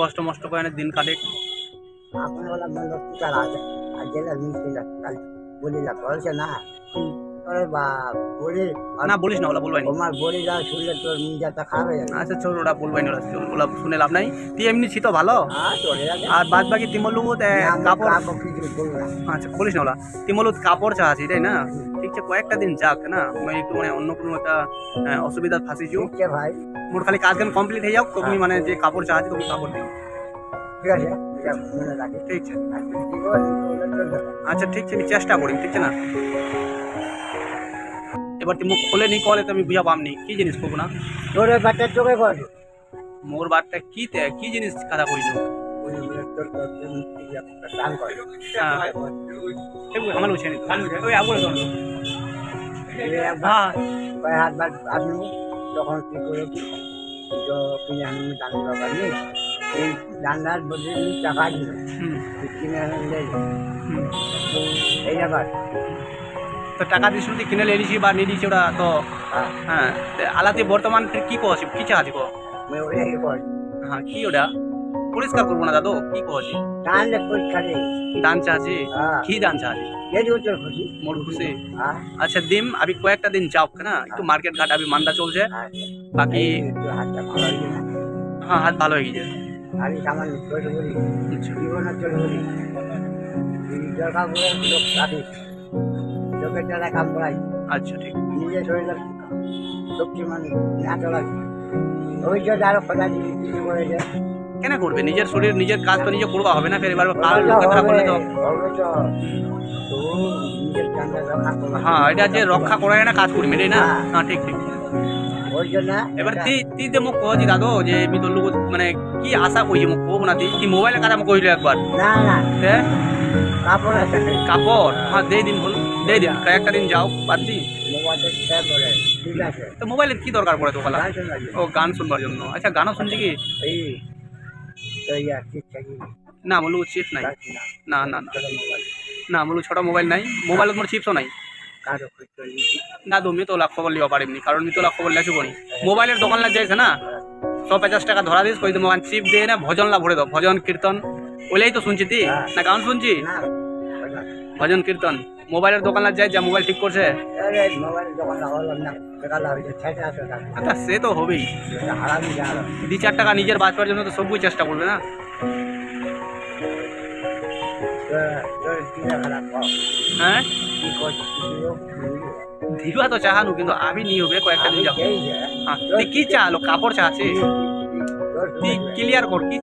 কষ্ট মষ্ট করে দিন কাটে। आपण वाला बंद होता आज आज गेला मी तिला काल बोलीला कळছে না अरे बाप बोली না বলিস না, ওলা বলবাই না। তোমার বলি যা শুনলে তোর নিজেটা খারাপ হয়ে যাবে। আচ্ছা চল, ওরা বলবাই না, ওলা শুনে লাভ নাই। তুই এমনি ছিতো ভালো, হ্যাঁ চলে যাবে। আর বাদ বাকি তিমলুত কাপড় কাপড় কিছু বলবো না। আচ্ছা বলিস না ওলা, তিমলুত কাপড় চাচ্ছি তাই না? ঠিক আছে কয়েকটা দিন যাক না, আমি একটু মানে অন্য কোনো একটা অসুবিধা ফাঁসিছু। ঠিক আছে ভাই, মোর খালি কাজ গান কমপ্লিট হয়ে যাও, তুমি মানে যে কাপড় চাচ্ছি তুমি কাপড় দিও। ঠিক আছে এটা মনে রাখি। ঠিক আছে আচ্ছা আচ্ছা ঠিক আছে, আমি চেষ্টা করি, ঠিক আছে না? এবার তুই মুখ খোলে নি কলে তো আমি বুঝা পামনি কি জিনিস করবো না। তোর বাচ্চার চোখে কর মোর বারটা কি কি জিনিস কথা কইছ? দান কর। আমার উঠে নি ওই আগুন হ্যাঁ কয় হাত বাদ আপনি তখন কি করে তো কিনে আনি দান বাবা নেই এই দান্দার বদলে টাকা দিল কিনে আনলে এই ব্যাপার। তো টাকা দিয়ে শুধু কিনে নিয়েছি বা নিয়ে দিয়েছি ওরা তো। হ্যাঁ আলাদা বর্তমান কি কছি কি চাচ্ছি কো? হ্যাঁ কি ওটা পরিষ্কার করবো না দাদু, কি কছি দান চাচ্ছি। কি দান চাচ্ছি মোর খুশি। আচ্ছা দিম আবি কয়েকটা দিন যাও না, একটু মার্কেট ঘাট আবি মান্দা চলছে, বাকি হ্যাঁ হাত ভালো হয়ে গেছে। আচ্ছা ঠিক নিজের শরীরের শক্তি মানে না চলা অভিজ্ঞতা আরো কথা কিছু করেছে। কেন করবে নিজের শরীর নিজের কাজ তো নিজে করবা হবে না, ফের এবার কাল লোকের কথা বলে তো। হ্যাঁ এটা যে রক্ষা করায় না কাজ করবি এটাই না। হ্যাঁ ঠিক ঠিক ওই জন্য এবার তুই যে মুখ কহছি দাদু যে আমি তোর লোক মানে কি আশা কইছি মুখ কব না, তুই মোবাইলের কথা মুখ কইলি একবার। না না হ্যাঁ কাপড় আছে কাপড় হ্যাঁ দিয়ে দিন বল দিয়ে দিন কয়েকটা দিন যাও বাদ দি। তো মোবাইলের কি দরকার পড়ে তো খালা? ও গান শুনবার জন্য। আচ্ছা গানও শুনছি কি? না বলু চিপস নাই। না না না না বলু ছোট মোবাইল নাই, মোবাইলত মোর চিপসও নাই। দাদু আমি তো লাখ খবর লিবা পারিনি, কারণ আমি তো লাখ খবর লেখু করি। মোবাইলের দোকান লাগ যাইছে না 150 টাকা ধরা দিস কই তোমার চিপ দিয়ে না ভজন লা ভরে দাও, ভজন কীর্তন ওইলাই তো শুনছি তুই না গান শুনছি ভজন কীর্তন। মোবাইলের দোকান লাগ যায় যা মোবাইল ঠিক করছে আচ্ছা সে তো হবেই, 2-4 টাকা নিজের বাঁচবার জন্য তো সবই চেষ্টা করবে না। হ্যাঁ দিবা তো চাহানু কিন্তু আমি নিয়ে হবে কয়েকটা দিন যাও। হ্যাঁ তুই কি চালো কাপড় চাচ্ছি তুই ক্লিয়ার কর কি